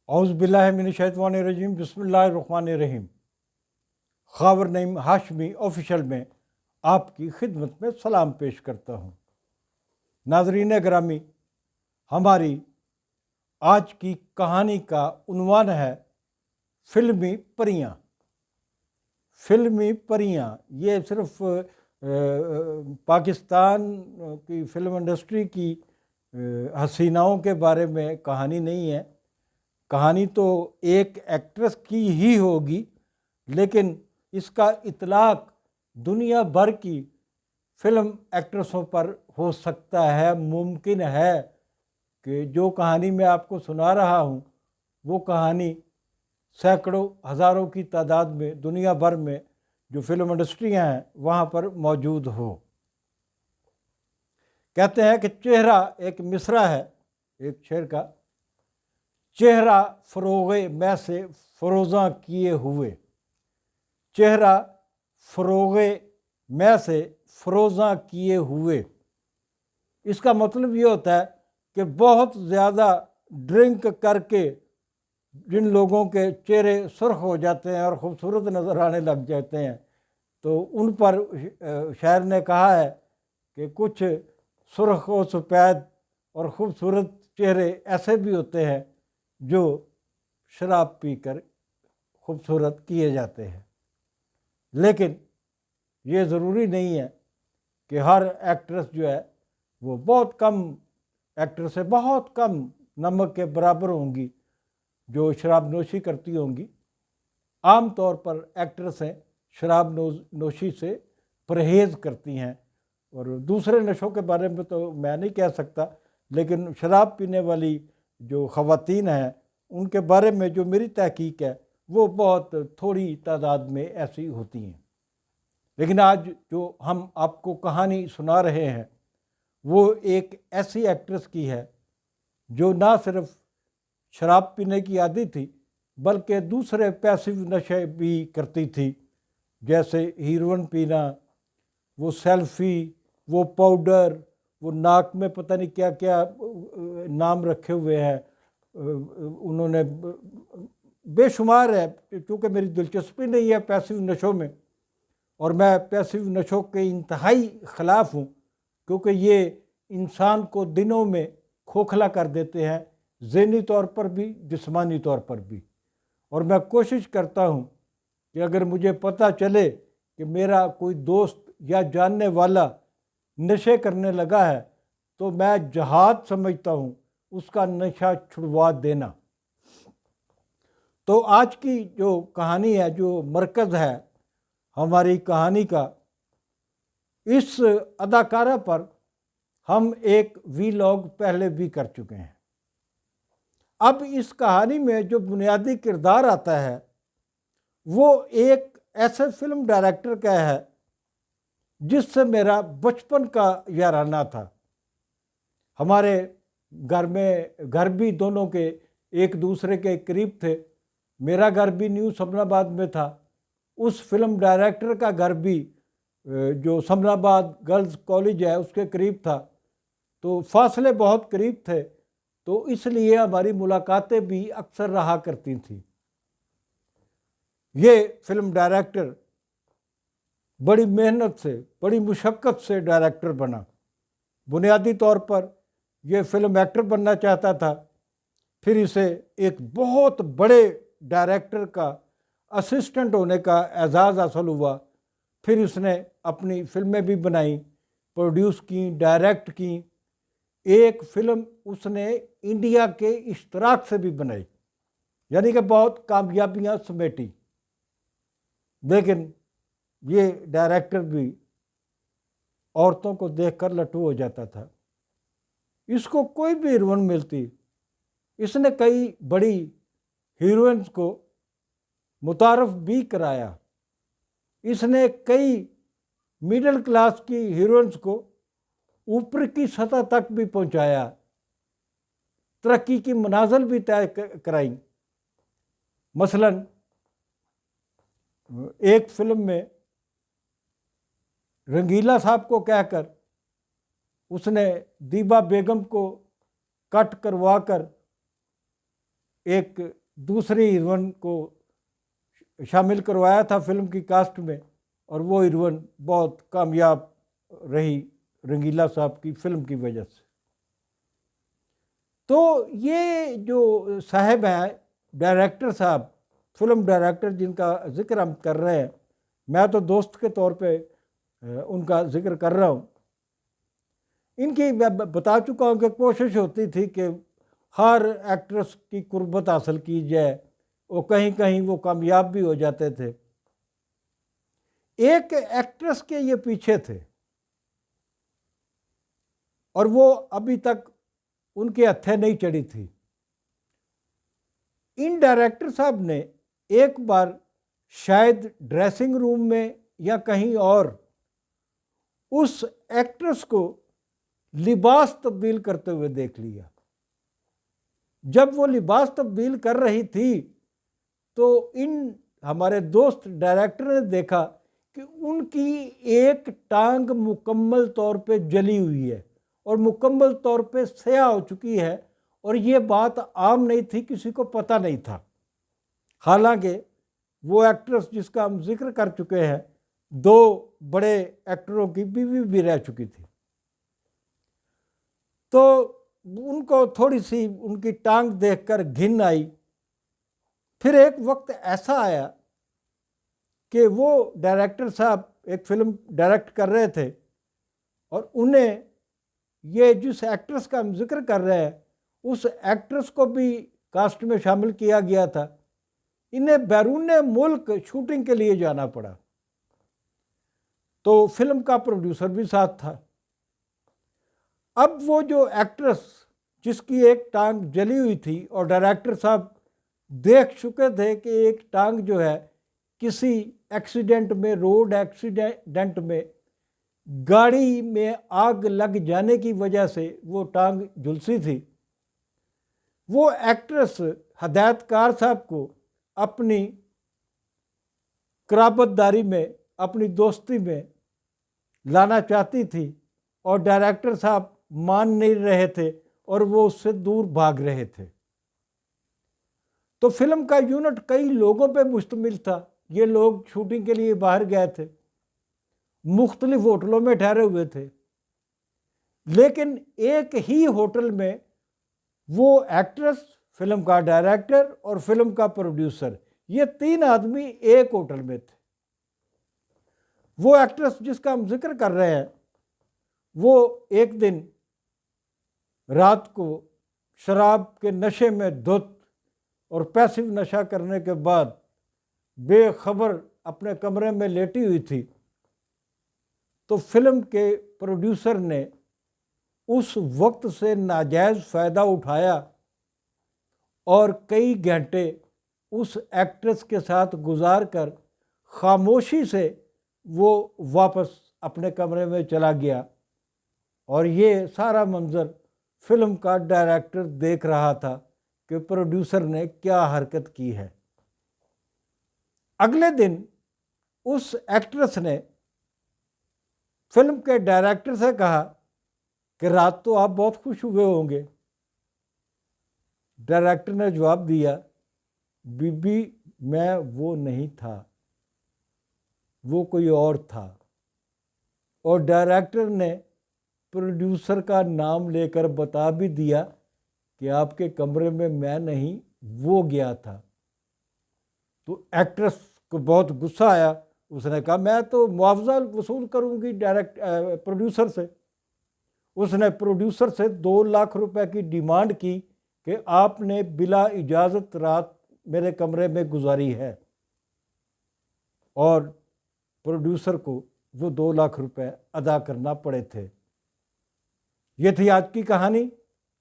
औज़ुबिल्लाहिमिनश्शैतानिर्रजीम बिस्मिल्लाहिर्रहमानिर्रहीम। ख़ावर नईम हाशमी ऑफिशियल में आपकी खिदमत में सलाम पेश करता हूँ। नाज़रीन ग्रामी, हमारी आज की कहानी का उन्वान है फिल्मी परियाँ। फिल्मी परियाँ ये सिर्फ पाकिस्तान की फ़िल्म इंडस्ट्री की हसीनाओं के बारे में कहानी नहीं है। कहानी तो एक एक्ट्रेस की ही होगी, लेकिन इसका इतलाक़ दुनिया भर की फ़िल्म एक्ट्रेसों पर हो सकता है। मुमकिन है कि जो कहानी मैं आपको सुना रहा हूँ वो कहानी सैकड़ों हज़ारों की तादाद में दुनिया भर में जो फिल्म इंडस्ट्रियाँ हैं वहाँ पर मौजूद हो। कहते हैं कि चेहरा एक मिसरा है एक शेर का, चेहरा फ़रोग़े मैं से फ़रोज़ां किए हुए। चेहरा फ़रोग़े मैं से फ़रोज़ां किए हुए, इसका मतलब ये होता है कि बहुत ज़्यादा ड्रिंक करके जिन लोगों के चेहरे सुर्ख हो जाते हैं और ख़ूबसूरत नज़र आने लग जाते हैं, तो उन पर शायर ने कहा है कि कुछ सुर्ख व सफ़ेद और ख़ूबसूरत चेहरे ऐसे भी होते हैं जो शराब पीकर खूबसूरत किए जाते हैं। लेकिन ये ज़रूरी नहीं है कि हर एक्ट्रेस जो है वो बहुत कम एक्ट्रेस से बहुत कम नमक के बराबर होंगी जो शराब नोशी करती होंगी। आम तौर पर एक्ट्रेसें शराब नोशी से परहेज़ करती हैं, और दूसरे नशों के बारे में तो मैं नहीं कह सकता, लेकिन शराब पीने वाली जो ख़वातीन हैं उनके बारे में जो मेरी तहकीक है वो बहुत थोड़ी तादाद में ऐसी होती हैं। लेकिन आज जो हम आपको कहानी सुना रहे हैं वो एक ऐसी एक्ट्रेस की है जो ना सिर्फ शराब पीने की आदी थी बल्कि दूसरे पैसिव नशे भी करती थी, जैसे हीरोइन पीना, वो सेल्फ़ी, वो पाउडर, वो नाक में पता नहीं क्या क्या नाम रखे हुए हैं उन्होंने, बेशुमार है। क्योंकि मेरी दिलचस्पी नहीं है पैसिव नशों में और मैं पैसिव नशों के इंतहाई ख़िलाफ़ हूँ, क्योंकि ये इंसान को दिनों में खोखला कर देते हैं, ज़हनी तौर पर भी जिस्मानी तौर पर भी। और मैं कोशिश करता हूँ कि अगर मुझे पता चले कि मेरा कोई दोस्त या जानने वाला नशे करने लगा है तो मैं जहाद समझता हूँ उसका नशा छुड़वा देना। तो आज की जो कहानी है, जो मरकज़ है हमारी कहानी का, इस अदाकारा पर हम एक वीलॉग पहले भी कर चुके हैं। अब इस कहानी में जो बुनियादी किरदार आता है वो एक ऐसे फिल्म डायरेक्टर का है जिससे मेरा बचपन का याराना था। हमारे घर भी दोनों के एक दूसरे के करीब थे। मेरा घर भी न्यू समनाबाद में था, उस फिल्म डायरेक्टर का घर भी जो समनाबाद गर्ल्स कॉलेज है उसके करीब था, तो फासले बहुत करीब थे, तो इसलिए हमारी मुलाकातें भी अक्सर रहा करती थी। ये फिल्म डायरेक्टर बड़ी मेहनत से, बड़ी मुशक्क़त से डायरेक्टर बना। बुनियादी तौर पर यह फिल्म एक्टर बनना चाहता था, फिर इसे एक बहुत बड़े डायरेक्टर का असिस्टेंट होने का एजाज़ हासिल हुआ। फिर इसने अपनी फिल्में भी बनाई, प्रोड्यूस की, डायरेक्ट की। एक फ़िल्म उसने इंडिया के इश्तराक से भी बनाई, यानी कि बहुत कामयाबियां समेटी। लेकिन ये डायरेक्टर भी औरतों को देखकर लट्टू हो जाता था। इसको कोई भी हीरोइन मिलती, इसने कई बड़ी हीरोइंस को मुतारफ़ भी कराया। इसने कई मिडिल क्लास की हीरोइंस को ऊपर की सतह तक भी पहुंचाया, तरक्की की मनाज़िल भी तय कराई। मसलन एक फिल्म में रंगीला साहब को कहकर उसने दीबा बेगम को कट करवा कर एक दूसरी हीरोइन को शामिल करवाया था फिल्म की कास्ट में, और वो हीरोइन बहुत कामयाब रही रंगीला साहब की फिल्म की वजह से। तो ये जो साहब हैं डायरेक्टर साहब, फिल्म डायरेक्टर जिनका जिक्र हम कर रहे हैं, मैं तो दोस्त के तौर पे उनका जिक्र कर रहा हूँ। इनकी मैं बता चुका हूँ कि कोशिश होती थी कि हर एक्ट्रेस की कुर्बत हासिल की जाए, और कहीं कहीं वो कामयाब भी हो जाते थे। एक एक्ट्रेस के ये पीछे थे और वो अभी तक उनके हत्थे नहीं चढ़ी थी। इन डायरेक्टर साहब ने एक बार शायद ड्रेसिंग रूम में या कहीं और उस एक्ट्रेस को लिबास तब्दील करते हुए देख लिया। जब वो लिबास तब्दील कर रही थी तो इन हमारे दोस्त डायरेक्टर ने देखा कि उनकी एक टांग मुकम्मल तौर पे जली हुई है और मुकम्मल तौर पे स्याह हो चुकी है, और ये बात आम नहीं थी, किसी को पता नहीं था। हालांकि वो एक्ट्रेस जिसका हम जिक्र कर चुके हैं, दो बड़े एक्टरों की बीवी भी रह चुकी थी। तो उनको थोड़ी सी उनकी टांग देखकर घिन आई। फिर एक वक्त ऐसा आया कि वो डायरेक्टर साहब एक फिल्म डायरेक्ट कर रहे थे और उन्हें ये जिस एक्ट्रेस का हम जिक्र कर रहे हैं उस एक्ट्रेस को भी कास्ट में शामिल किया गया था। इन्हें बैरून मुल्क शूटिंग के लिए जाना पड़ा, तो फिल्म का प्रोड्यूसर भी साथ था। अब वो जो एक्ट्रेस जिसकी एक टांग जली हुई थी और डायरेक्टर साहब देख चुके थे कि एक टांग जो है किसी एक्सीडेंट में, रोड एक्सीडेंट में, गाड़ी में आग लग जाने की वजह से वो टांग झुलसी थी, वो एक्ट्रेस हदायतकार साहब को अपनी कराबतदारी में, अपनी दोस्ती में लाना चाहती थी, और डायरेक्टर साहब मान नहीं रहे थे और वो उससे दूर भाग रहे थे। तो फिल्म का यूनिट कई लोगों पे मुश्तमिल था। ये लोग शूटिंग के लिए बाहर गए थे, मुख्तलिफ होटलों में ठहरे हुए थे, लेकिन एक ही होटल में वो एक्ट्रेस, फिल्म का डायरेक्टर और फिल्म का प्रोड्यूसर, ये तीन आदमी एक होटल में थे। वो एक्ट्रेस जिसका हम जिक्र कर रहे हैं वो एक दिन रात को शराब के नशे में धुत और पैसिव नशा करने के बाद बेखबर अपने कमरे में लेटी हुई थी। तो फिल्म के प्रोड्यूसर ने उस वक्त से नाजायज़ फ़ायदा उठाया और कई घंटे उस एक्ट्रेस के साथ गुजार कर खामोशी से वो वापस अपने कमरे में चला गया, और ये सारा मंजर फिल्म का डायरेक्टर देख रहा था कि प्रोड्यूसर ने क्या हरकत की है। अगले दिन उस एक्ट्रेस ने फिल्म के डायरेक्टर से कहा कि रात तो आप बहुत खुश हुए होंगे। डायरेक्टर ने जवाब दिया, बीबी मैं वो नहीं था, वो कोई और था। और डायरेक्टर ने प्रोड्यूसर का नाम लेकर बता भी दिया कि आपके कमरे में मैं नहीं, वो गया था। तो एक्ट्रेस को बहुत गुस्सा आया। उसने कहा मैं तो मुआवजा वसूल करूंगी प्रोड्यूसर से। उसने प्रोड्यूसर से 2 लाख रुपए की डिमांड की कि आपने बिला इजाज़त रात मेरे कमरे में गुजारी है, और प्रोड्यूसर को वो 2 लाख रुपए अदा करना पड़े थे। ये थी आज की कहानी।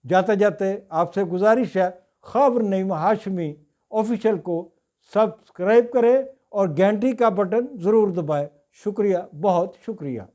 जाते जाते आपसे गुजारिश है, खबर नईम हाशमी ऑफिशियल को सब्सक्राइब करें और घंटी का बटन ज़रूर दबाएं। शुक्रिया, बहुत शुक्रिया।